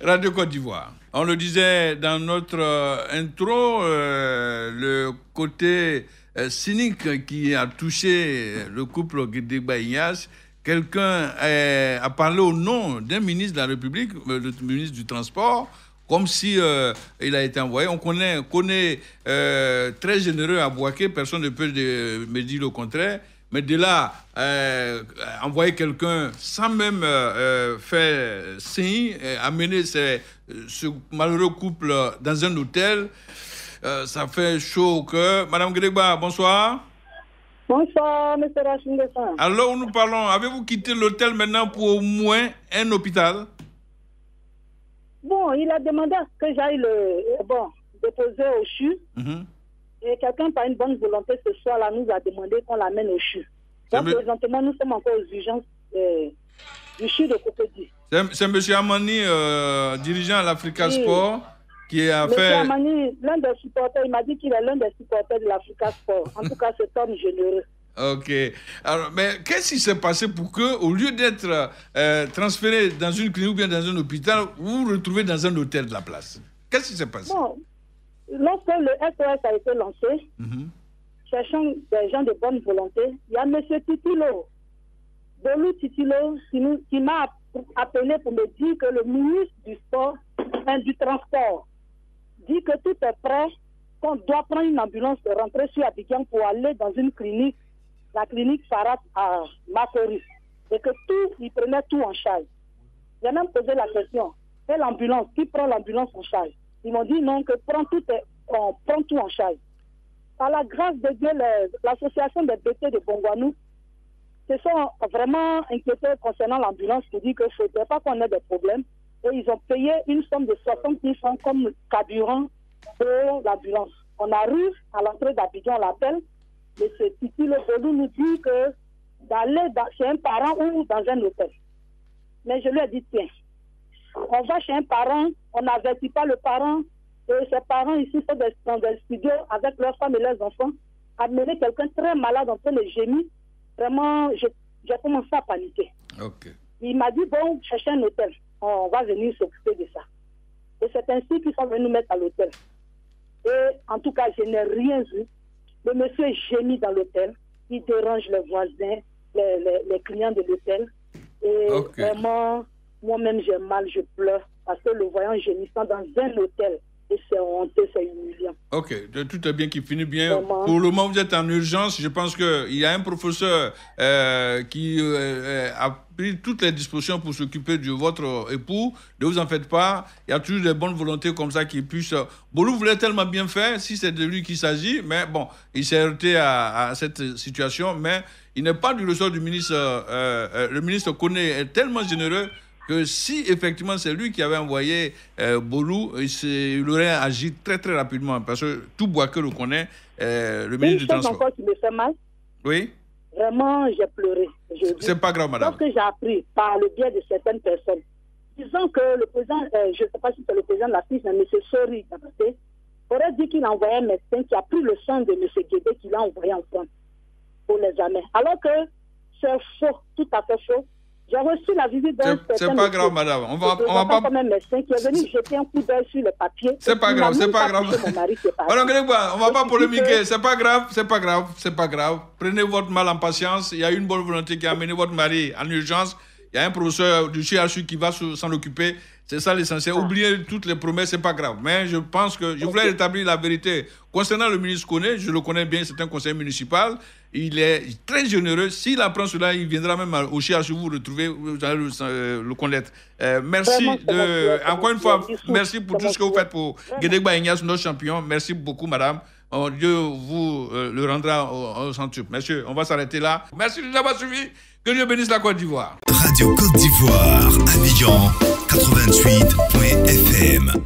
Radio Côte d'Ivoire. On le disait dans notre intro, le côté cynique qui a touché le couple Guédé-Ignace. Quelqu'un a parlé au nom d'un ministre de la République, le ministre du Transport, comme si il a été envoyé. On connaît très généreux à Bouaké, personne ne peut me dire le contraire. Mais de là, envoyer quelqu'un sans même faire signe, amener ce malheureux couple dans un hôtel, ça fait chaud au cœur. Madame Gregba, bonsoir. Bonsoir, M. Rachid Dessin. Alors, nous parlons, avez-vous quitté l'hôtel maintenant pour au moins un hôpital? Bon, il a demandé que j'aille déposer au CHU. Et quelqu'un, par une bonne volonté, ce soir-là, nous a demandé qu'on l'amène au CHU. Donc, présentement, nous sommes encore aux urgences du CHU de Cocody. C'est M. Amani, dirigeant à l'Africa Sport, qui a fait... M. Amani, l'un des supporters, il m'a dit qu'il est l'un des supporters de l'Africa Sport. En tout cas, c'est homme généreux. Ok. Alors, mais qu'est-ce qui s'est passé pour que, au lieu d'être transféré dans une clinique ou bien dans un hôpital, vous vous retrouvez dans un hôtel de la place? Qu'est-ce qui s'est passé? Bon, lorsque le SOS a été lancé, cherchant des gens de bonne volonté, il y a M. Titilo, Bolou Titilo, qui m'a appelé pour me dire que le ministre du Sport, du Transport, dit que tout est prêt, qu'on doit prendre une ambulance et rentrer sur Abidjan pour aller dans une clinique, la clinique Farat à Makori, et que il prenait tout en charge. J'ai même posé la question, et l'ambulance, qui prend l'ambulance en charge? Ils m'ont dit non, que on prend tout en charge. Par la grâce de Dieu, l'association des BT de Bongwanou se sont vraiment inquiétés concernant l'ambulance pour dire qu'il ne faudrait pas qu'on ait des problèmes. Et ils ont payé une somme de 60 000 francs comme carburant pour l'ambulance. On arrive à l'entrée d'Abidjan, on l'appelle. M. Titi Le Bolou nous dit que d'aller chez un parent ou dans un hôtel. Mais je lui ai dit, tiens, on va chez un parent, on n'avertit pas le parent, et ces parents ici sont dans des studios avec leurs femmes et leurs enfants, amener quelqu'un très malade en train de gémir. Vraiment, j'ai commencé à paniquer. Okay. Il m'a dit, bon, cherchez un hôtel, on va venir s'occuper de ça. Et c'est ainsi qu'ils sont venus nous mettre à l'hôtel. Et en tout cas, je n'ai rien vu. Le monsieur gémit dans l'hôtel, il dérange les voisins, les clients de l'hôtel. Et vraiment, moi-même, j'ai mal, je pleure, parce que le voyant gémissant dans un hôtel, et c'est honteux, c'est humiliant. Ok, tout est bien qui finit bien. Vraiment. Pour le moment, vous êtes en urgence. Je pense qu'il y a un professeur qui a pris toutes les dispositions pour s'occuper de votre époux. Ne vous en faites pas. Il y a toujours des bonnes volontés comme ça qui puissent... Bolou voulait tellement bien faire, si c'est de lui qu'il s'agit, mais bon, il s'est heurté à cette situation, mais il n'est pas du ressort du ministre. Le ministre Koné est tellement généreux que si effectivement c'est lui qui avait envoyé Bolou, il aurait agi très très rapidement, parce que tout Bouaké le connaît, le ministre du Transport. Encore qui me fait mal. Oui. Vraiment, j'ai pleuré. C'est pas grave, madame. Parce que j'ai appris par le biais de certaines personnes, disant que le président, je ne sais pas si c'est le président de la FIS, mais M. Sori, aurait dit qu'il a envoyé un médecin qui a pris le sang de M. Guédé, qu'il a envoyé en France pour l'examen. Alors que c'est faux, tout à fait faux. J'ai reçu la visite d'un certain... C'est pas grave, madame. On va pas... comme un médecin qui est venu jeter un coup d'œil sur les papiers. C'est pas grave, c'est pas grave. Alors, Grégoire, on va pas polémiquer. C'est pas grave, c'est pas grave, c'est pas grave. Prenez votre mal en patience. Il y a une bonne volonté qui a amené votre mari en urgence. Il y a un professeur du CHU qui va s'en occuper. C'est ça l'essentiel. Oubliez toutes les promesses, c'est pas grave. Mais je pense que je voulais rétablir la vérité. Concernant le ministre Koné, je le connais bien, c'est un conseiller municipal. Il est très généreux. S'il apprend cela, il viendra même au CHU vous retrouver, vous allez le connaître. Merci encore une fois, merci pour tout ce que vous faites pour Guédegba Ignace, notre champion. Merci beaucoup, madame. Dieu vous le rendra au centuple. Messieurs, on va s'arrêter là. Merci de nous avoir suivis. Que Dieu bénisse la Côte d'Ivoire. Radio Côte d'Ivoire, Abidjan 88.fm.